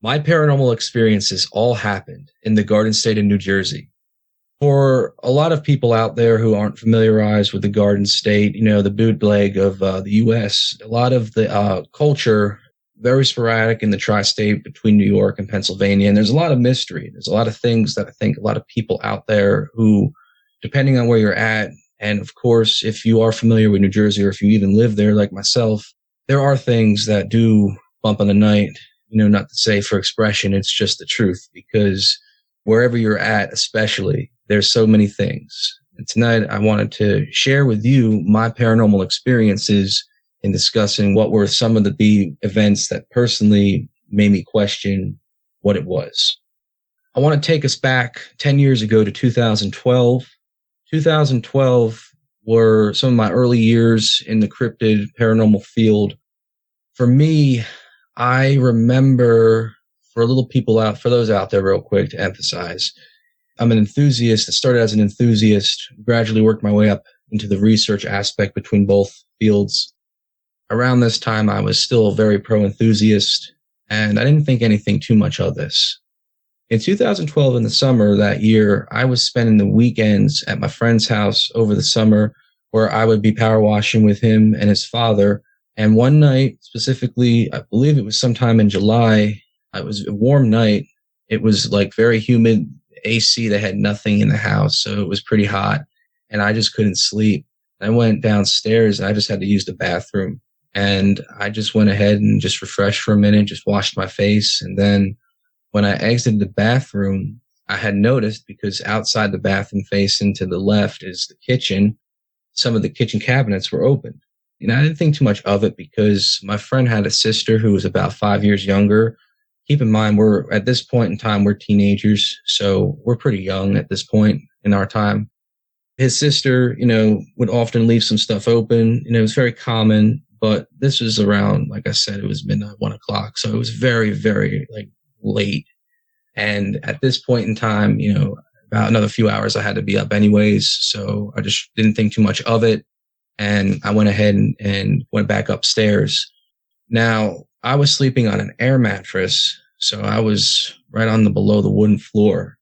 My paranormal experiences all happened in the Garden State of New Jersey. For a lot of people out there who aren't familiarized with the Garden State, the bootleg of the U.S., a lot of the culture, very sporadic in the tri-state between New York and Pennsylvania. And there's a lot of mystery. There's a lot of things that I think a lot of people out there who, depending on where you're at, and of course, if you are familiar with New Jersey or if you even live there like myself, there are things that do bump in the night, not to say for expression, it's just the truth, because wherever you're at, especially, there's so many things. And tonight I wanted to share with you my paranormal experiences in discussing what were some of the events that personally made me question what it was. I want to take us back 10 years ago to 2012. 2012 were some of my early years in the cryptid paranormal field. For me, I remember, for those out there real quick to emphasize, I'm an enthusiast. I started as an enthusiast, gradually worked my way up into the research aspect between both fields. Around this time, I was still a very pro-enthusiast, and I didn't think anything too much of this. In 2012, in the summer that year, I was spending the weekends at my friend's house over the summer, where I would be power washing with him and his father. And one night, specifically, I believe it was sometime in July, it was a warm night. It was like very humid, AC, they had nothing in the house, so it was pretty hot, and I just couldn't sleep. I went downstairs, and I just had to use the bathroom. And I just went ahead and just refreshed for a minute, just washed my face. And then when I exited the bathroom, I had noticed, because outside the bathroom facing to the left is the kitchen, some of the kitchen cabinets were open. I didn't think too much of it because my friend had a sister who was about 5 years younger. Keep in mind, at this point in time, we're teenagers, so we're pretty young at this point in our time. His sister, would often leave some stuff open. It was very common, but this was around, like I said, it was midnight, 1 o'clock. So it was very, very late. And at this point in time, about another few hours, I had to be up anyways. So I just didn't think too much of it. And I went ahead and went back upstairs. Now, I was sleeping on an air mattress. So I was right on below the wooden floor.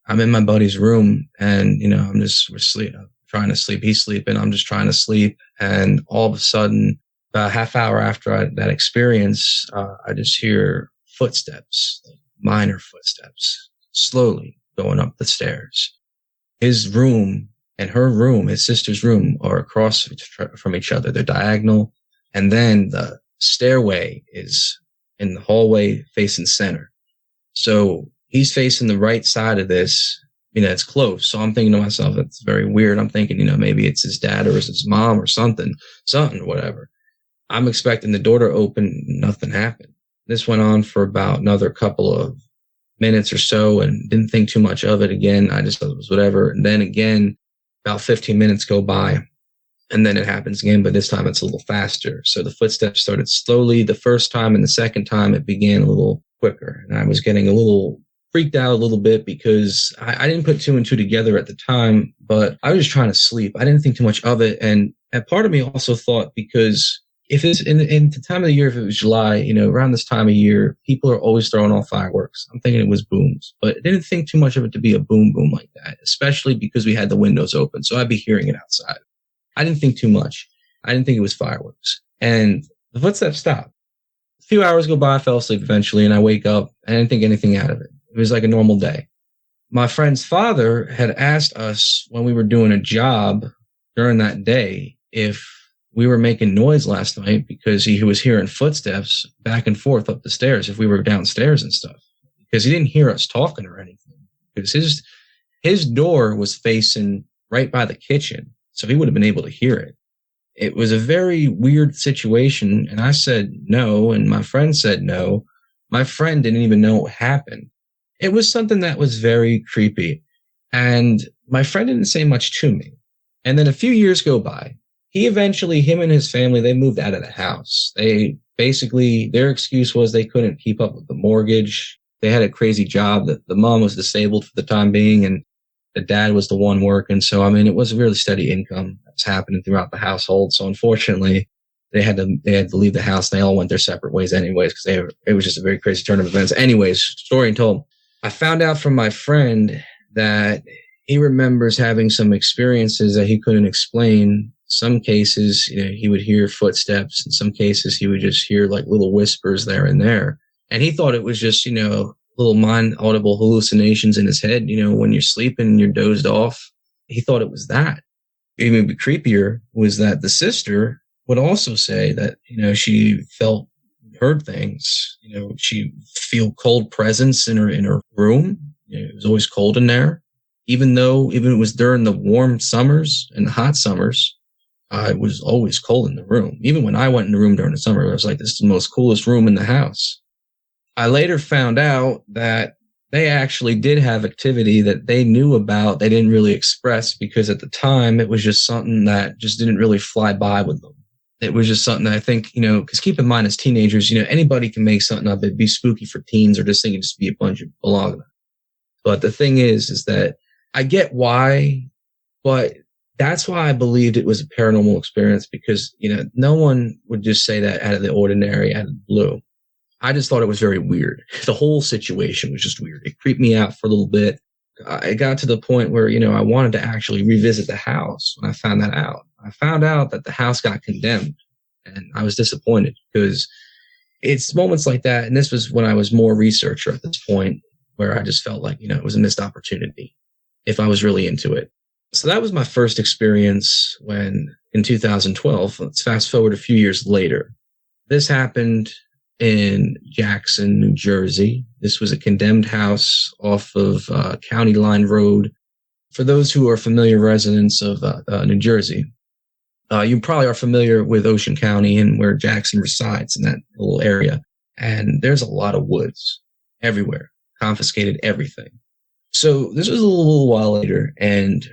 I'm in my buddy's room, and, we're trying to sleep. He's sleeping. I'm just trying to sleep. And all of a sudden, about a half hour after that experience, I just hear footsteps, minor footsteps, slowly going up the stairs. His room and her room, his sister's room, are across from each other. They're diagonal. And then the stairway is in the hallway facing center. So he's facing the right side of this. It's close. So I'm thinking to myself, that's very weird. I'm thinking, maybe it's his dad or it's his mom or something, whatever. I'm expecting the door to open. Nothing happened. This went on for about another couple of minutes or so, and didn't think too much of it again. I just thought it was whatever. And then again, about 15 minutes go by, and then it happens again, but this time it's a little faster. So the footsteps started slowly the first time, and the second time it began a little quicker. And I was getting a little freaked out a little bit because I didn't put two and two together at the time, but I was just trying to sleep. I didn't think too much of it. And part of me also thought, because if it's in the time of the year, if it was July, around this time of year, people are always throwing off fireworks. I'm thinking it was booms, but I didn't think too much of it to be a boom like that, especially because we had the windows open. So I'd be hearing it outside. I didn't think too much. I didn't think it was fireworks. And the footsteps stopped. A few hours go by, I fell asleep eventually, and I wake up, and I didn't think anything out of it. It was like a normal day. My friend's father had asked us when we were doing a job during that day if we were making noise last night, because he was hearing footsteps back and forth up the stairs if we were downstairs and stuff, because he didn't hear us talking or anything, because his door was facing right by the kitchen. So he would have been able to hear it. It was a very weird situation. And I said no. And my friend said no. My friend didn't even know what happened. It was something that was very creepy. And my friend didn't say much to me. And then a few years go by. Him and his family, they moved out of the house. Their excuse was they couldn't keep up with the mortgage. They had a crazy job. That the mom was disabled for the time being, and the dad was the one working. So, it was a really steady income that was happening throughout the household. So unfortunately, they had to leave the house, and they all went their separate ways anyways, because it was just a very crazy turn of events. Anyways, story and told. I found out from my friend that he remembers having some experiences that he couldn't explain. Some cases, he would hear footsteps. In some cases, he would just hear like little whispers there and there. And he thought it was just, little mind audible hallucinations in his head, when you're sleeping and you're dozed off. He thought it was that. Even creepier was that the sister would also say that, she heard things, she'd feel cold presence in her room. It was always cold in there. Even it was during the warm summers and the hot summers, it was always cold in the room. Even when I went in the room during the summer, I was like, this is the most coolest room in the house. I later found out that they actually did have activity that they knew about. They didn't really express because at the time it was just something that just didn't really fly by with them. It was just something that I think, because keep in mind as teenagers, anybody can make something up. It'd be spooky for teens or just think it'd just be a bunch of baloney. But the thing is that I get why, but that's why I believed it was a paranormal experience because, no one would just say that out of the ordinary, out of the blue. I just thought it was very weird. The whole situation was just weird. It creeped me out for a little bit. I got to the point where, I wanted to actually revisit the house when I found that out. I found out that the house got condemned, and I was disappointed because it's moments like that. And this was when I was more researcher at this point, where I just felt like, it was a missed opportunity if I was really into it. So that was my first experience in 2012. Let's fast forward a few years later. This happened in Jackson, New Jersey. This was a condemned house off of County Line Road. For those who are familiar residents of New Jersey, you probably are familiar with Ocean County and where Jackson resides in that little area. And there's a lot of woods everywhere, confiscated everything. So this was a little while later, and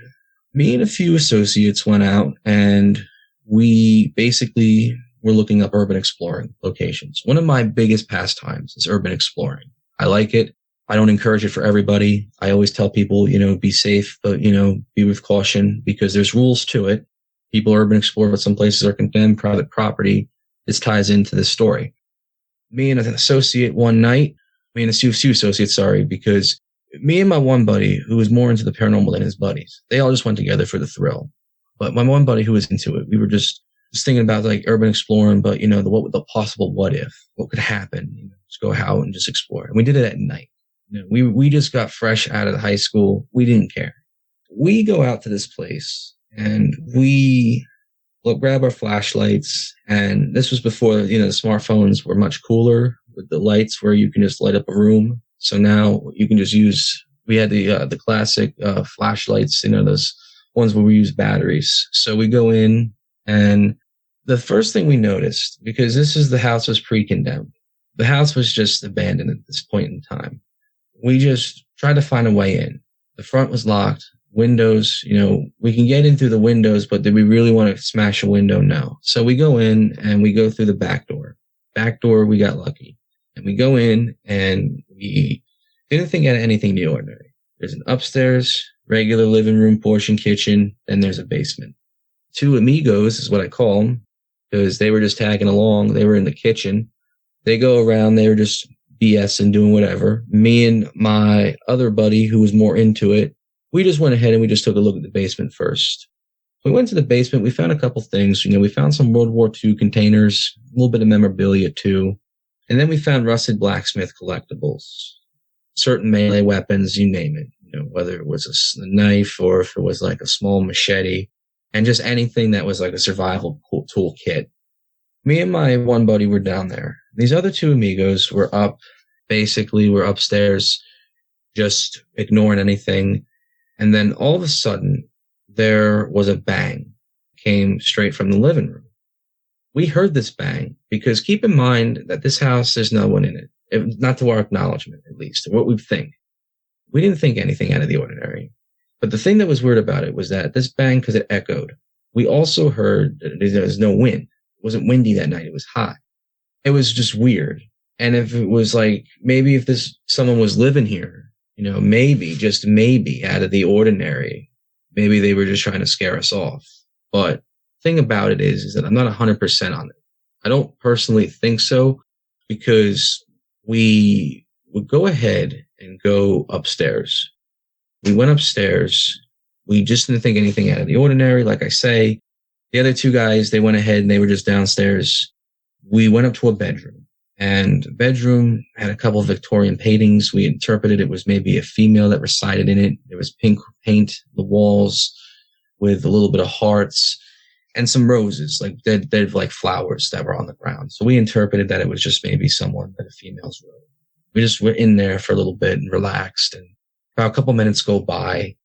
me and a few associates went out, and we basically were looking up urban exploring locations. One of my biggest pastimes is urban exploring. I like it. I don't encourage it for everybody. I always tell people, be safe, but, be with caution because there's rules to it. People urban explore, but some places are condemned private property. This ties into this story. Me and an associate one night, a few associates, because me and my one buddy who was more into the paranormal than his buddies, they all just went together for the thrill. But my one buddy who was into it, we were just thinking about like urban exploring, but the possible what if, what could happen, just go out and just explore. And we did it at night. We just got fresh out of high school. We didn't care. We go out to this place and we grab our flashlights. And this was before, the smartphones were much cooler with the lights where you can just light up a room. So now you can just we had the classic flashlights, those ones where we use batteries. So we go in, and the first thing we noticed, because the house was pre-condemned, the house was just abandoned at this point in time. We just tried to find a way in. The front was locked. Windows, we can get in through the windows, but did we really want to smash a window? No. So we go in and we go through the back door. Back door, we got lucky. And we go in and we didn't think of anything the ordinary. There's an upstairs, regular living room portion, kitchen, and there's a basement. Two amigos is what I call them because they were just tagging along. They were in the kitchen. They go around. They were just BSing, doing whatever. Me and my other buddy who was more into it, we just went ahead and we just took a look at the basement first. We went to the basement. We found a couple things. We found some World War II containers, a little bit of memorabilia too. And then we found rusted blacksmith collectibles, certain melee weapons, you name it, whether it was a knife or if it was like a small machete, and just anything that was like a survival tool kit. Me and my one buddy were down there. These other two amigos were we're upstairs, just ignoring anything. And then all of a sudden, there was a bang, came straight from the living room. We heard this bang because keep in mind that this house, there's no one in it. Not to our acknowledgement, at least, or what we think. We didn't think anything out of the ordinary. But the thing that was weird about it was that this bang, because it echoed, we also heard that there was no wind. It wasn't windy that night. It was hot. It was just weird. And if it was like, maybe if someone was living here, maybe, just maybe out of the ordinary, maybe they were just trying to scare us off. But the thing about it is that I'm not 100% on it. I don't personally think so, because we would go ahead and go upstairs. We went upstairs. We just didn't think anything out of the ordinary. Like I say, the other two guys, they went ahead and they were just downstairs. We went up to a bedroom, and the bedroom had a couple of Victorian paintings. We interpreted it was maybe a female that resided in it. There was pink paint, the walls with a little bit of hearts and some roses, like dead like flowers that were on the ground. So we interpreted that it was just maybe someone in a female's room. We just were in there for a little bit and relaxed, and about a couple minutes go by.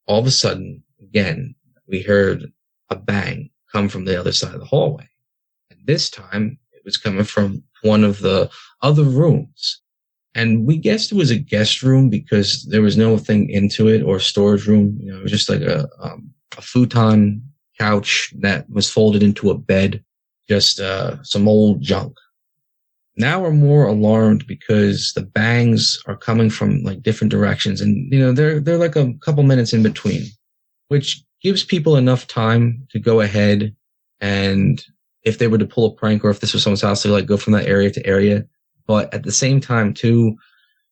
All of a sudden, again, we heard a bang come from the other side of the hallway. And this time, it was coming from one of the other rooms. And we guessed it was a guest room because there was no thing into it, or storage room. You know, it was just like a futon couch that was folded into a bed, just some old junk. Now we're more alarmed because the bangs are coming from like different directions, and you know they're like a couple minutes in between, which gives people enough time to go ahead, and if they were to pull a prank or if this was someone's house, they like go from that area to area. But at the same time too,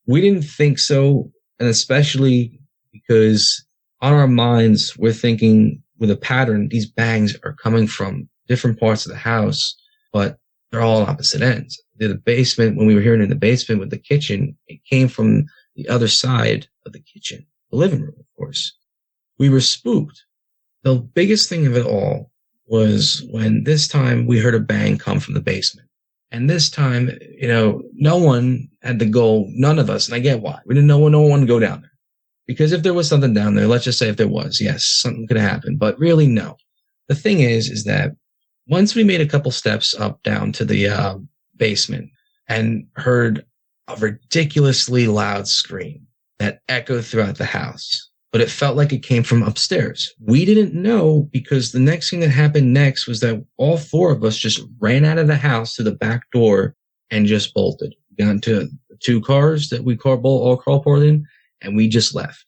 we didn't think so, and especially because on our minds we're thinking with a pattern, these bangs are coming from different parts of the house, but they're all on opposite ends. The basement, when we were hearing in the basement with the kitchen, it came from the other side of the kitchen, the living room, of course. We were spooked. The biggest thing of it all was when this time we heard a bang come from the basement. And this time, you know, no one had to go, none of us, and I get why. We didn't know no one wanted to go down there. Because if there was something down there, let's just say if there was, yes, something could happen. But really, no. The thing is that once we made a couple steps down to the basement and heard a ridiculously loud scream that echoed throughout the house, but it felt like it came from upstairs. We didn't know, because the next thing that happened next was that all four of us just ran out of the house to the back door and just bolted. We got into the two cars that we all carpooled in, and we just left.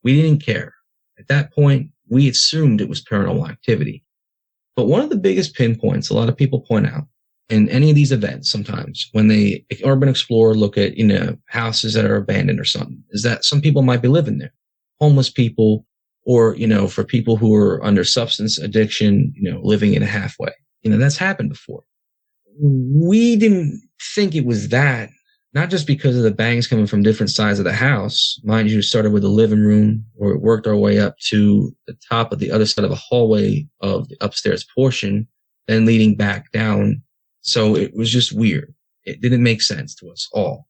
We didn't care. At that point, we assumed it was paranormal activity. But one of the biggest pinpoints a lot of people point out in any of these events sometimes when they urban explore, look at, you know, houses that are abandoned or something, is that some people might be living there. Homeless people, or, you know, for people who are under substance addiction, you know, living in a halfway. You know, that's happened before. We didn't think it was that, not just because of the bangs coming from different sides of the house. Mind you, started with the living room, or it worked our way up to the top of the other side of the hallway of the upstairs portion, then leading back down. So it was just weird. It didn't make sense to us all.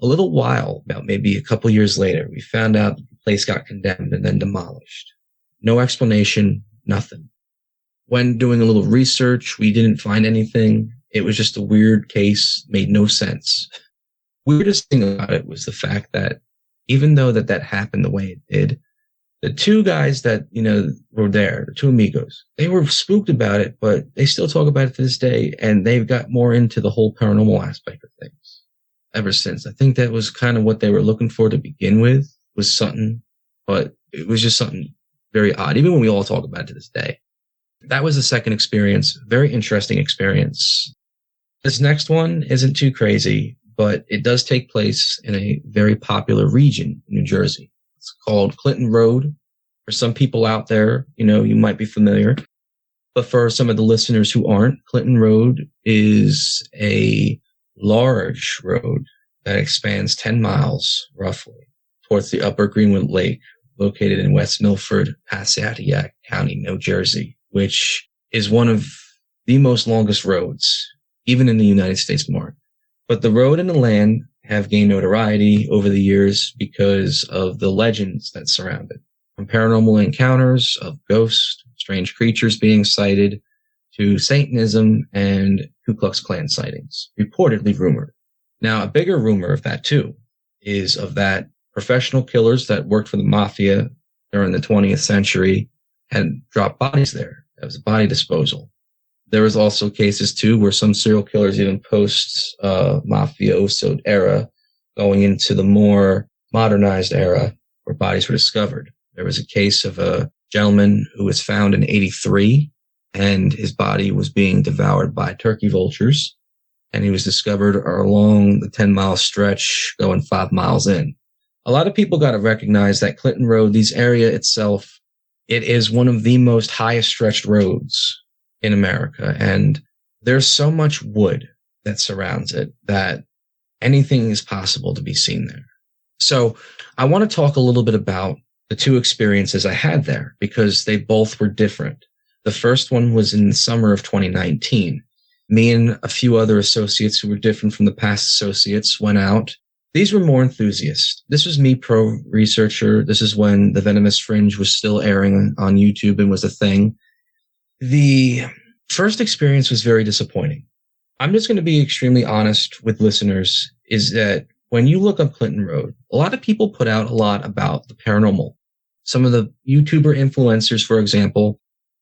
A little while, about maybe a couple years later, we found out that the place got condemned and then demolished. No explanation, nothing. When doing a little research, we didn't find anything. It was just a weird case, made no sense. Weirdest thing about it was the fact that even though that happened the way it did, the two guys that, you know, were there, the two amigos, they were spooked about it, but they still talk about it to this day, and they've got more into the whole paranormal aspect of things ever since. I think that was kind of what they were looking for to begin with, was something, but it was just something very odd, even when we all talk about it to this day. That was the second experience, very interesting experience. This next one isn't too crazy, but it does take place in a very popular region in New Jersey. It's called Clinton Road. For some people out there, you know, you might be familiar. But for some of the listeners who aren't, Clinton Road is a large road that expands 10 miles, roughly, towards the Upper Greenwood Lake, located in West Milford, Passaic County, New Jersey, which is one of the most longest roads, even in the United States mark. But the road and the land have gained notoriety over the years because of the legends that surround it. From paranormal encounters of ghosts, strange creatures being sighted, to Satanism and Ku Klux Klan sightings, reportedly rumored. Now, a bigger rumor of that, too, is of that professional killers that worked for the mafia during the 20th century had dropped bodies there. That was a body disposal. There was also cases, too, where some serial killers even post mafioso era, going into the more modernized era where bodies were discovered. There was a case of a gentleman who was found in 1983 and his body was being devoured by turkey vultures. And he was discovered along the 10-mile stretch going 5 miles in. A lot of people got to recognize that Clinton Road, this area itself, it is one of the most highest stretched roads in America. And there's so much wood that surrounds it that anything is possible to be seen there. So I want to talk a little bit about the two experiences I had there because they both were different. The first one was in the summer of 2019. Me and a few other associates who were different from the past associates went out. These were more enthusiasts. This was me, pro researcher. This is when the Venomous Fringe was still airing on YouTube and was a thing. The first experience was very disappointing. I'm just going to be extremely honest with listeners, is that when you look up Clinton Road, a lot of people put out a lot about the paranormal. Some of the YouTuber influencers, for example,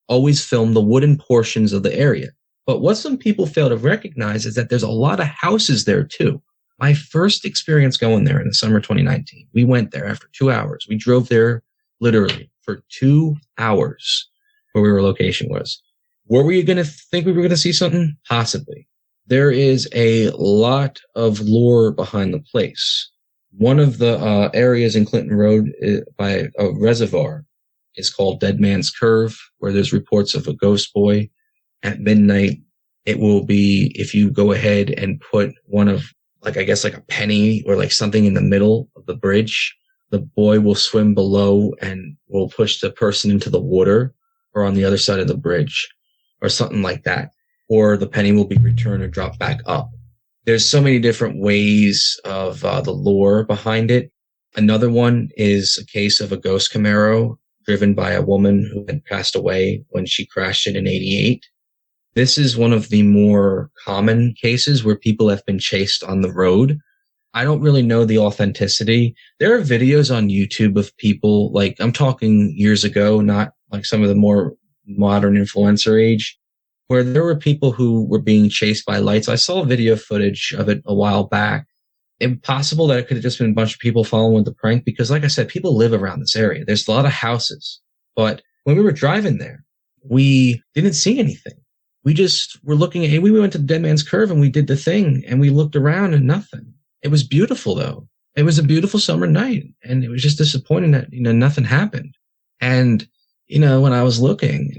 always film the wooden portions of the area. But what some people fail to recognize is that there's a lot of houses there too. My first experience going there in the summer 2019, we went there after 2 hours. We drove there literally for 2 hours where our location was. Were we going to think we were going to see something? Possibly. There is a lot of lore behind the place. One of the areas in Clinton Road by a reservoir is called Dead Man's Curve, where there's reports of a ghost boy at midnight. It will be, if you go ahead and put one of, like, I guess like a penny or like something in the middle of the bridge, the boy will swim below and will push the person into the water or on the other side of the bridge or something like that. Or the penny will be returned or dropped back up. There's so many different ways of the lore behind it. Another one is a case of a ghost Camaro driven by a woman who had passed away when she crashed it in 88. This is one of the more common cases where people have been chased on the road. I don't really know the authenticity. There are videos on YouTube of people, like, I'm talking years ago, not like some of the more modern influencer age, where there were people who were being chased by lights. I saw video footage of it a while back. Impossible that it could have just been a bunch of people following the prank because, like I said, people live around this area. There's a lot of houses. But when we were driving there, we didn't see anything. We just were looking at, we went to the Dead Man's Curve and we did the thing and we looked around and nothing. It was beautiful though. It was a beautiful summer night and it was just disappointing that, nothing happened. And when I was looking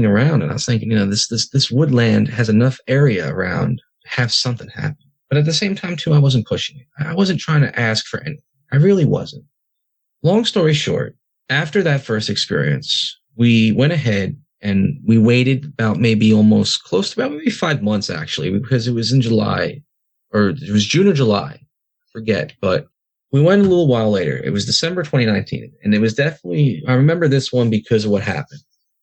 around and I was thinking, this woodland has enough area around to have something happen. But at the same time, too, I wasn't pushing it. I wasn't trying to ask for anything. I really wasn't. Long story short, after that first experience, we went ahead and we waited about maybe almost close to about maybe 5 months, actually, because it was in July, or it was June or July. I forget, but we went a little while later. It was December 2019, and it was definitely, I remember this one because of what happened.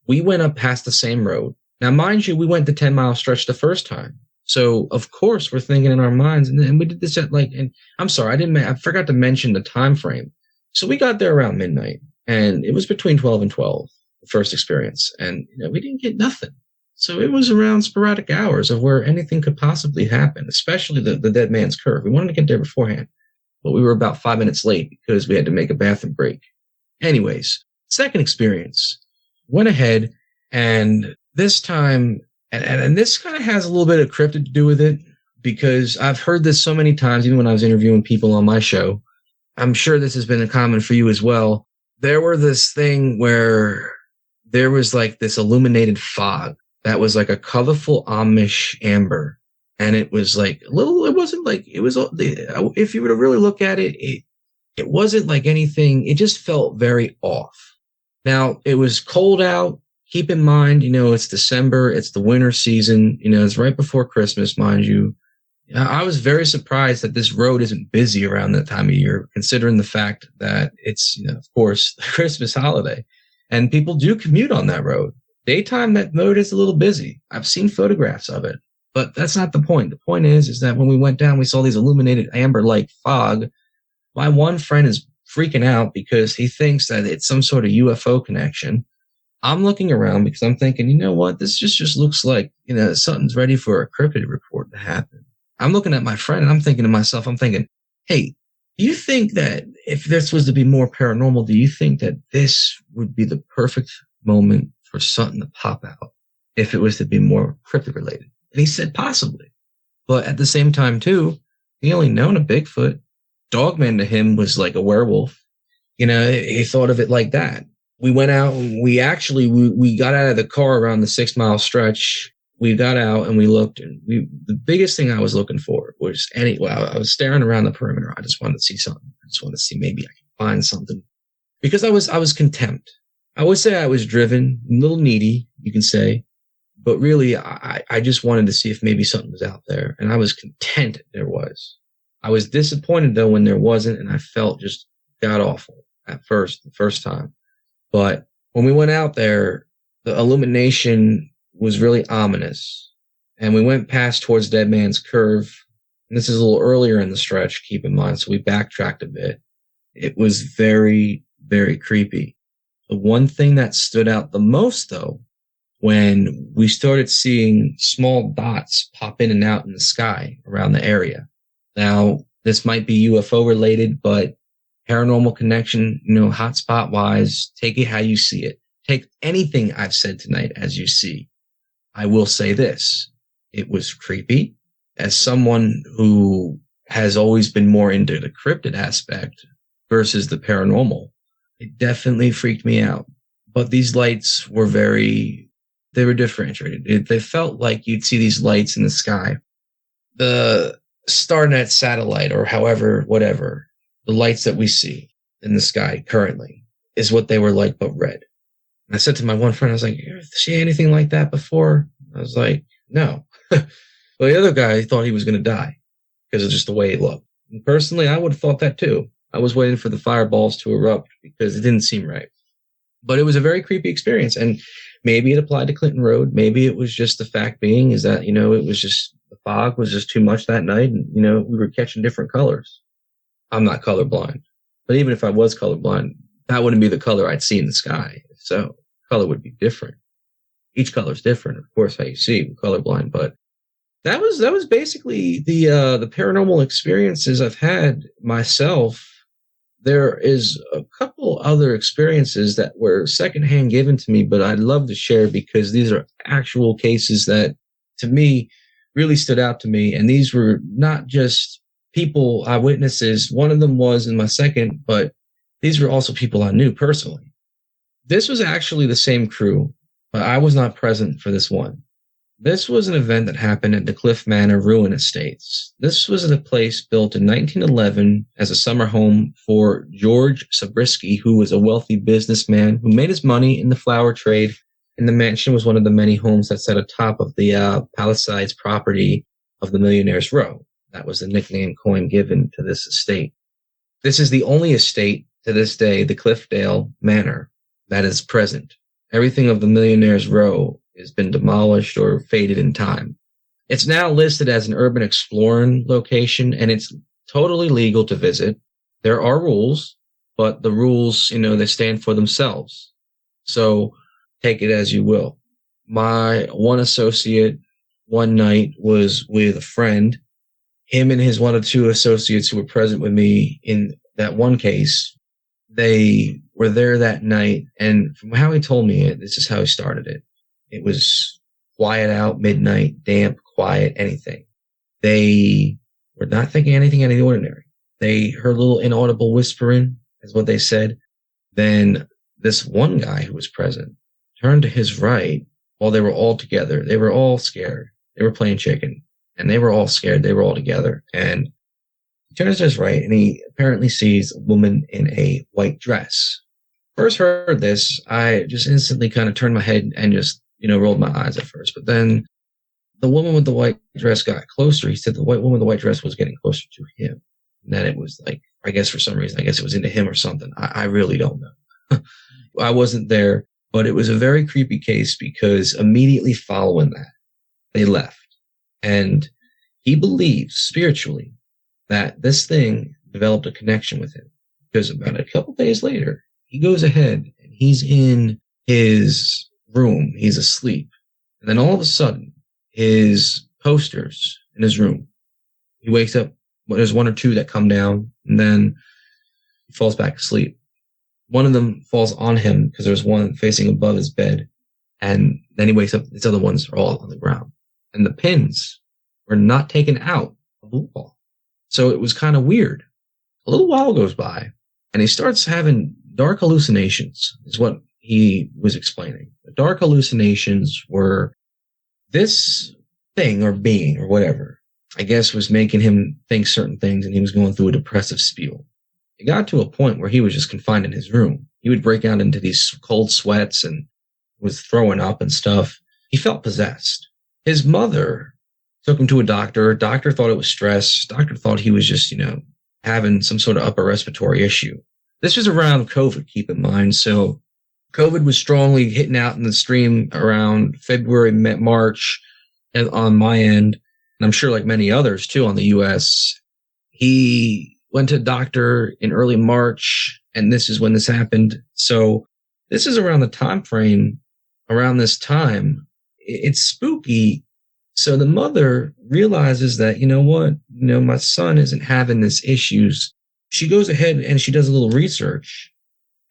We went up past the same road. Now, mind you, we went the 10-mile stretch the first time. So, of course, we're thinking in our minds, and we did this at and I'm sorry, I forgot to mention the time frame. So we got there around midnight, and it was between 12 and 12, the first experience, and we didn't get nothing. So it was around sporadic hours of where anything could possibly happen, especially the Dead Man's Curve. We wanted to get there beforehand. But we were about 5 minutes late because we had to make a bathroom break. Anyways, second experience. Went ahead, and this time, and this kind of has a little bit of cryptid to do with it, because I've heard this so many times, even when I was interviewing people on my show. I'm sure this has been a common for you as well. There were this thing where there was like this illuminated fog that was like a colorful Amish amber. And it was like a little, it wasn't like, it was, if you were to really look at it, it wasn't like anything. It just felt very off. Now, it was cold out. Keep in mind, it's December. It's the winter season. It's right before Christmas, mind you. I was very surprised that this road isn't busy around that time of year, considering the fact that it's, of course, the Christmas holiday. And people do commute on that road. Daytime, that road is a little busy. I've seen photographs of it. But that's not the point. The point is that when we went down, we saw these illuminated amber-like fog. My one friend is freaking out because he thinks that it's some sort of UFO connection. I'm looking around because I'm thinking, you know what? This just looks like, something's ready for a cryptid report to happen. I'm looking at my friend and I'm thinking to myself, hey, do you think that if this was to be more paranormal, do you think that this would be the perfect moment for something to pop out? if it was to be more cryptid related. And he said possibly. But at the same time, too, he only known a Bigfoot. Dogman to him was like a werewolf. He thought of it like that. We went out and we got out of the car around the 6 mile stretch. We got out and we looked, and the biggest thing I was looking for was I was staring around the perimeter. I just wanted to see something. I just wanted to see maybe I could find something, because I was content. I would say I was driven, a little needy, you can say, but really I just wanted to see if maybe something was out there, and I was content there was. I was disappointed though when there wasn't, and I felt just god awful the first time. But when we went out there, the illumination was really ominous, and we went past towards Dead Man's Curve, and this is a little earlier in the stretch, keep in mind, so we backtracked a bit. It was very, very creepy. The one thing that stood out the most, though, when we started seeing small dots pop in and out in the sky around the area. Now, this might be UFO related, but Paranormal Connection, hotspot wise, take it how you see it. Take anything I've said tonight as you see. I will say this. It was creepy. As someone who has always been more into the cryptid aspect versus the paranormal, it definitely freaked me out. But these lights were they were differentiated. They felt like you'd see these lights in the sky. The StarNet satellite, or whatever, the lights that we see in the sky currently is what they were like, but red. And I said to my one friend, I was like, you ever see anything like that before? I was like, no. Well, the other guy thought he was going to die because of just the way he looked. And personally, I would have thought that too. I was waiting for the fireballs to erupt because it didn't seem right. But it was a very creepy experience. And maybe it applied to Clinton Road. Maybe it was just the fact being is that, it was just, the fog was just too much that night. And, we were catching different colors. I'm not colorblind. But even if I was colorblind, that wouldn't be the color I'd see in the sky. So color would be different. Each color is different, of course, how you see. We're colorblind, but that was basically the paranormal experiences I've had myself. There is a couple other experiences that were secondhand given to me, but I'd love to share because these are actual cases that, to me, really stood out to me. And these were not just people, eyewitnesses. One of them was in my second, but these were also people I knew personally. This was actually the same crew, but I was not present for this one. This was an event that happened at the Cliff Manor Ruin Estates. This was a place built in 1911 as a summer home for George Zabriskie, who was a wealthy businessman who made his money in the flower trade, and the mansion was one of the many homes that sat atop of the Palisades property of the Millionaire's Row. That was the nickname coin given to this estate. This is the only estate to this day, the Cliffdale Manor, that is present. Everything of the Millionaire's Row has been demolished or faded in time. It's now listed as an urban exploring location, and it's totally legal to visit. There are rules, but the rules, they stand for themselves. So take it as you will. My one associate one night was with a friend. Him and his one or two associates who were present with me in that one case, they were there that night, and from how he told me it, this is how he started it. It was quiet out, midnight, damp, quiet, anything. They were not thinking anything out of the ordinary. They heard a little inaudible whispering, is what they said. Then this one guy who was present turned to his right while they were all together. They were all scared. They were playing chicken, and they were all scared. They were all together, and he turns to his right, and he apparently sees a woman in a white dress. First heard this, I just instantly kind of turned my head and just, rolled my eyes at first. But then the woman with the white dress got closer. He said the white woman with the white dress was getting closer to him. And then it was like, I guess for some reason, it was into him or something. I really don't know. I wasn't there, but it was a very creepy case because immediately following that, they left. And he believes spiritually that this thing developed a connection with him, because about a couple days later, he goes ahead and he's in his room. He's asleep. And then all of a sudden, his posters in his room, he wakes up. Well, there's one or two that come down, and then he falls back asleep. One of them falls on him because there's one facing above his bed. And then he wakes up, these other ones are all on the ground. And the pins were not taken out of the wall. So it was kind of weird. A little while goes by, and he starts having dark hallucinations, is what he was explaining. The dark hallucinations were this thing or being or whatever, I guess, was making him think certain things, and he was going through a depressive spiel. It got to a point where he was just confined in his room. He would break out into these cold sweats and was throwing up and stuff. He felt possessed. His mother took him to a doctor. Doctor thought it was stress. Doctor thought he was just, having some sort of upper respiratory issue. This was around COVID, keep in mind. So COVID was strongly hitting out in the stream around February, March on my end. And I'm sure like many others too on the US. He went to a doctor in early March, and this is when this happened. So this is around the time frame, around this time. It's spooky. So the mother realizes that, my son isn't having this issues. She goes ahead and she does a little research.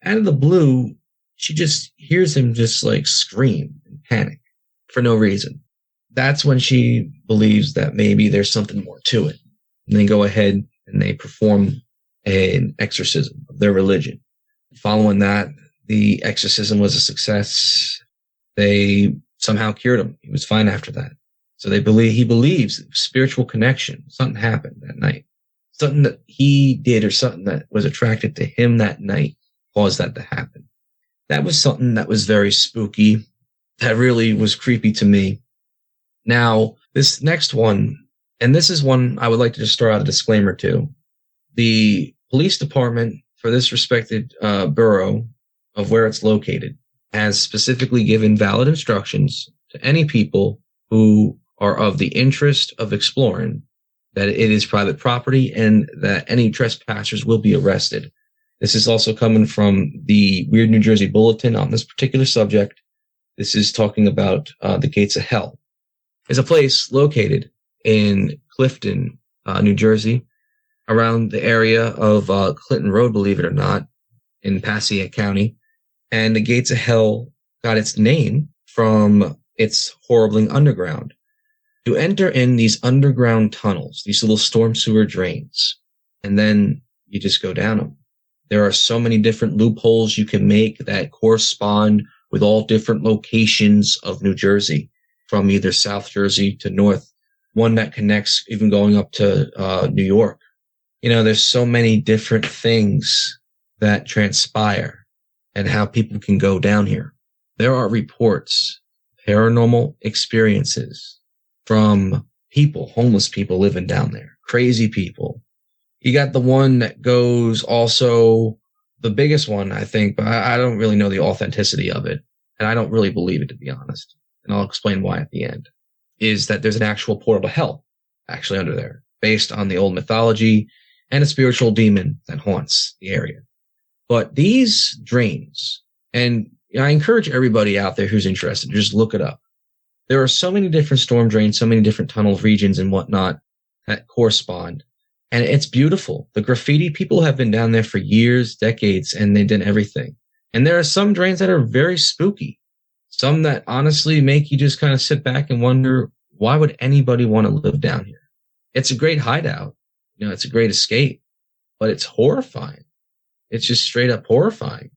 Out of the blue, she just hears him just like scream and panic for no reason. That's when she believes that maybe there's something more to it. And they go ahead and they perform an exorcism of their religion. Following that, the exorcism was a success. They somehow cured him. He was fine after that. So he believes spiritual connection. Something happened that night. Something that he did or something that was attracted to him that night caused that to happen. That was something that was very spooky. That really was creepy to me. Now, this next one, and this is one I would like to just throw out a disclaimer to. The police department for this respected borough of where it's located has specifically given valid instructions to any people who are of the interest of exploring that it is private property and that any trespassers will be arrested. This is also coming from the Weird New Jersey Bulletin on this particular subject. This is talking about the Gates of Hell. There's a place located in Clifton, New Jersey, around the area of Clinton Road, believe it or not, in Passaic County. And the Gates of Hell got its name from its horribling underground. You enter in these underground tunnels, these little storm sewer drains, and then you just go down them. There are so many different loopholes you can make that correspond with all different locations of New Jersey, from either South Jersey to North, one that connects even going up to New York. There's so many different things that transpire and how people can go down here. There are reports, paranormal experiences from people, homeless people living down there, crazy people. You got the one that goes also, the biggest one, I think, but I don't really know the authenticity of it. And I don't really believe it, to be honest. And I'll explain why at the end, is that there's an actual portal to hell actually under there, based on the old mythology and a spiritual demon that haunts the area. But these drains, and I encourage everybody out there who's interested, just look it up. There are so many different storm drains, so many different tunnel regions and whatnot that correspond. And it's beautiful. The graffiti people have been down there for years, decades, and they did everything. And there are some drains that are very spooky. Some that honestly make you just kind of sit back and wonder, why would anybody want to live down here? It's a great hideout. It's a great escape, but it's horrifying. It's just straight up horrifying.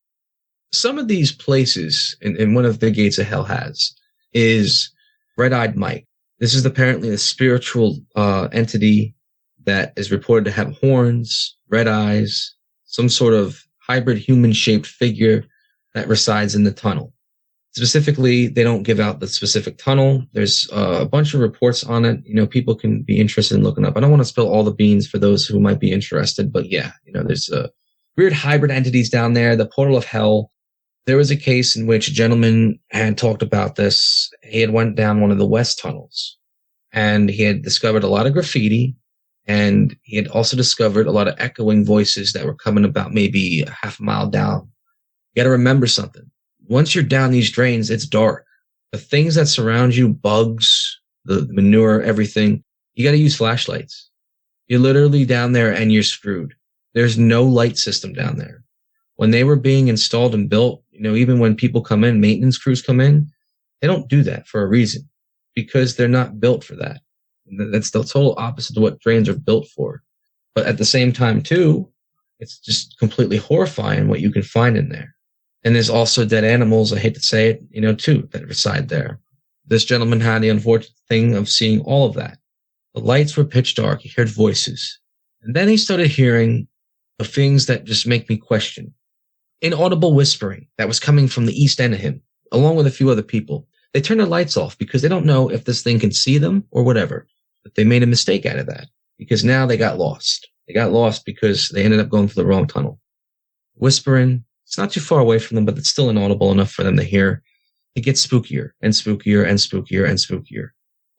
Some of these places, and one of the Gates of Hell has, is Red-Eyed Mike. This is apparently a spiritual entity that is reported to have horns, red eyes, some sort of hybrid human-shaped figure that resides in the tunnel. Specifically, they don't give out the specific tunnel. There's a bunch of reports on it. People can be interested in looking up. I don't want to spill all the beans for those who might be interested, but yeah, there's weird hybrid entities down there. The portal of hell. There was a case in which a gentleman had talked about this. He had went down one of the west tunnels, and he had discovered a lot of graffiti, and he had also discovered a lot of echoing voices that were coming about maybe a half a mile down. You got to remember something. Once you're down these drains, it's dark. The things that surround you, bugs, the manure, everything, you got to use flashlights. You're literally down there and you're screwed. There's no light system down there. When they were being installed and built, even when people come in, maintenance crews come in, They don't do that for a reason, because they're not built for that. That's the total opposite of what drains are built for. But at the same time, too, it's just completely horrifying what you can find in there. And there's also dead animals, I hate to say it, too, that reside there. This gentleman had the unfortunate thing of seeing all of that. The lights were pitch dark. He heard voices. And then he started hearing the things that just make me question. Inaudible whispering that was coming from the east end of him, along with a few other people. They turned their lights off because they don't know if this thing can see them or whatever. But they made a mistake out of that because now they got lost. They got lost because they ended up going through the wrong tunnel. Whispering, it's not too far away from them, but it's still inaudible enough for them to hear. It gets spookier and spookier and spookier and spookier.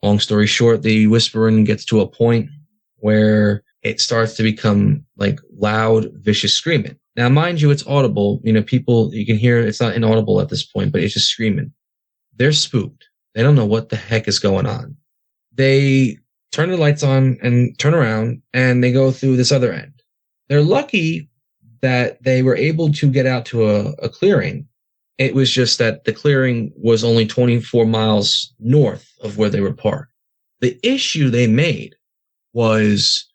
Long story short, the whispering gets to a point where it starts to become like loud, vicious screaming. Now, mind you, it's audible. People, you can hear it's not inaudible at this point, but it's just screaming. They're spooked. They don't know what the heck is going on. They turn the lights on and turn around, and they go through this other end. They're lucky that they were able to get out to a clearing. It was just that the clearing was only 24 miles north of where they were parked. The issue they made was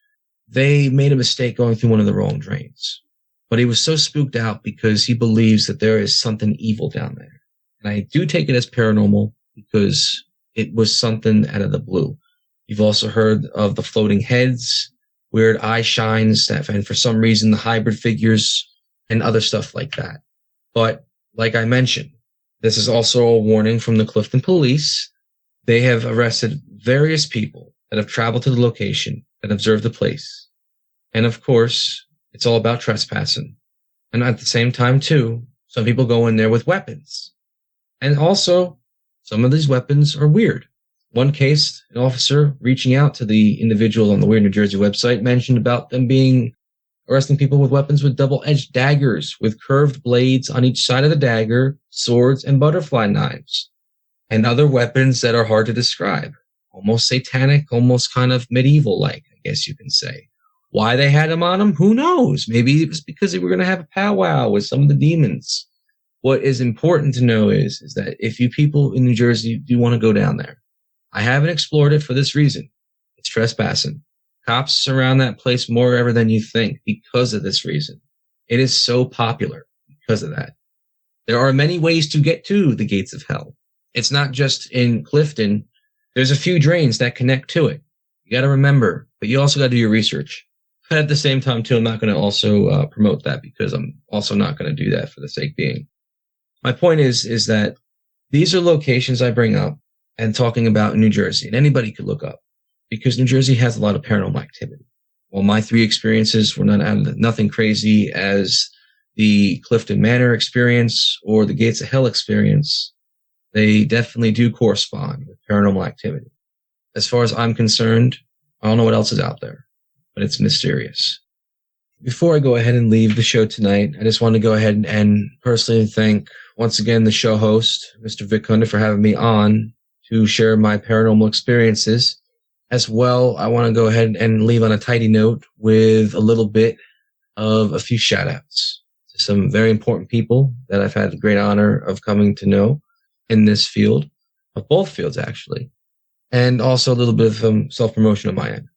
they made a mistake going through one of the wrong drains. But he was so spooked out because he believes that there is something evil down there. And I do take it as paranormal because it was something out of the blue. You've also heard of the floating heads, weird eye shines, and for some reason the hybrid figures and other stuff like that. But like I mentioned, this is also a warning from the Clifton police. They have arrested various people that have traveled to the location and observed the place. And of course, it's all about trespassing. And at the same time, too, some people go in there with weapons. And also, some of these weapons are weird. One case, an officer reaching out to the individual on the Weird New Jersey website mentioned about them arresting people with weapons with double-edged daggers, with curved blades on each side of the dagger, swords, and butterfly knives. And other weapons that are hard to describe. Almost satanic, almost kind of medieval-like, I guess you can say. Why they had them on them, who knows? Maybe it was because they were going to have a powwow with some of the demons. What is important to know is that if you people in New Jersey do want to go down there, I haven't explored it for this reason. It's trespassing. Cops surround that place more ever than you think because of this reason. It is so popular because of that. There are many ways to get to the gates of hell. It's not just in Clifton. There's a few drains that connect to it. You got to remember, but you also got to do your research. But at the same time, too, I'm not going to also promote that because I'm also not going to do that for the sake being. My point is that these are locations I bring up and talking about in New Jersey, and anybody could look up because New Jersey has a lot of paranormal activity. While my 3 experiences were nothing crazy as the Clifton Manor experience or the Gates of Hell experience, they definitely do correspond with paranormal activity. As far as I'm concerned, I don't know what else is out there, but it's mysterious. Before I go ahead and leave the show tonight, I just want to go ahead and personally thank once again the show host, Mr. Vic Hunter, for having me on to share my paranormal experiences. As well, I want to go ahead and leave on a tidy note with a little bit of a few shout-outs to some very important people that I've had the great honor of coming to know in this field, of both fields actually, and also a little bit of self-promotion on my end.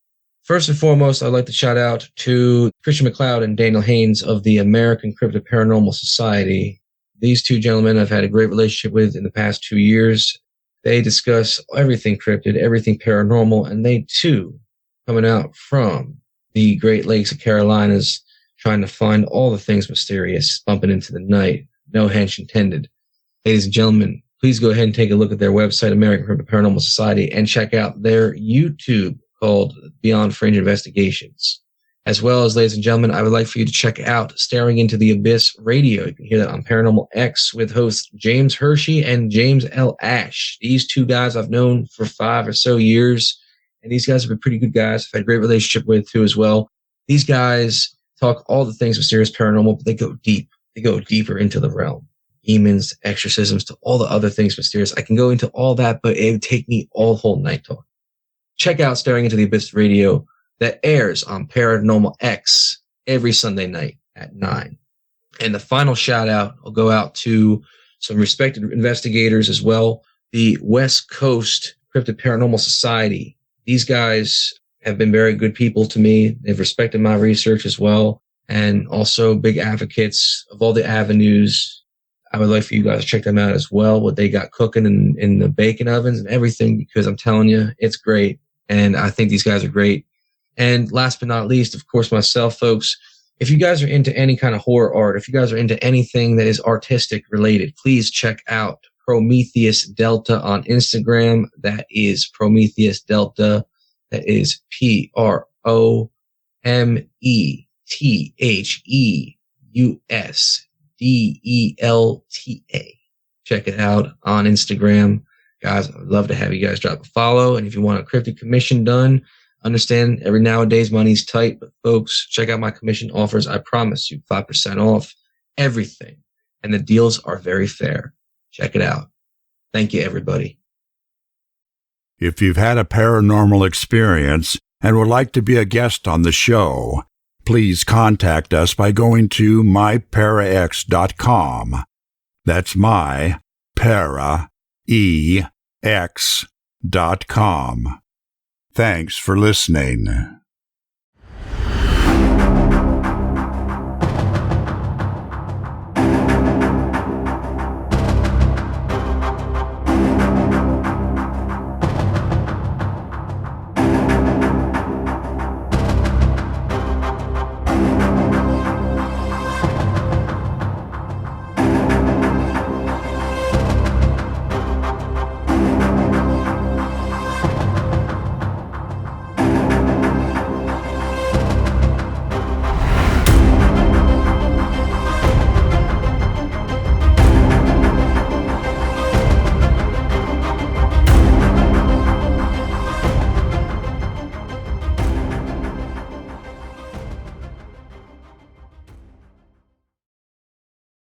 First and foremost, I'd like to shout out to Christian McLeod and Daniel Haynes of the American Cryptid Paranormal Society. These 2 gentlemen I've had a great relationship with in the past 2 years. They discuss everything cryptid, everything paranormal, and they too, coming out from the Great Lakes of Carolinas, trying to find all the things mysterious, bumping into the night, no hench intended. Ladies and gentlemen, please go ahead and take a look at their website, American Cryptid Paranormal Society, and check out their YouTube called Beyond Fringe Investigations. As well as, ladies and gentlemen, I would like for you to check out Staring Into the Abyss Radio. You can hear that on Paranormal X with hosts James Hershey and James L. Ash. These 2 guys I've known for 5 or so years, and these guys have been pretty good guys I've had a great relationship with too as well. These guys talk all the things mysterious, paranormal, but they go deep. They go deeper into the realm. Demons, exorcisms, to all the other things mysterious. I can go into all that, but it would take me all whole night talk. Check out Staring Into the Abyss Radio. That airs on Paranormal X every Sunday night at 9. And the final shout out will go out to some respected investigators as well. the West Coast Cryptid Paranormal Society. These guys have been very good people to me. They've respected my research as well, and also big advocates of all the avenues. I would like for you guys to check them out as well, what they got cooking in the bacon ovens and everything, because I'm telling you, it's great. And I think these guys are great. And last but not least, of course, myself, folks, if you guys are into any kind of horror art, if you guys are into anything that is artistic related, please check out Prometheus Delta on Instagram. That is Prometheus Delta. That is PROMETHEUSDELTA. Check it out on Instagram. Guys, I'd love to have you guys drop a follow. And if you want a cryptid commission done, understand every nowadays money's tight, but folks, check out my commission offers. I promise you 5% off everything. And the deals are very fair. Check it out. Thank you, everybody. If you've had a paranormal experience and would like to be a guest on the show, please contact us by going to myparax.com. That's myparaex.com. Thanks for listening.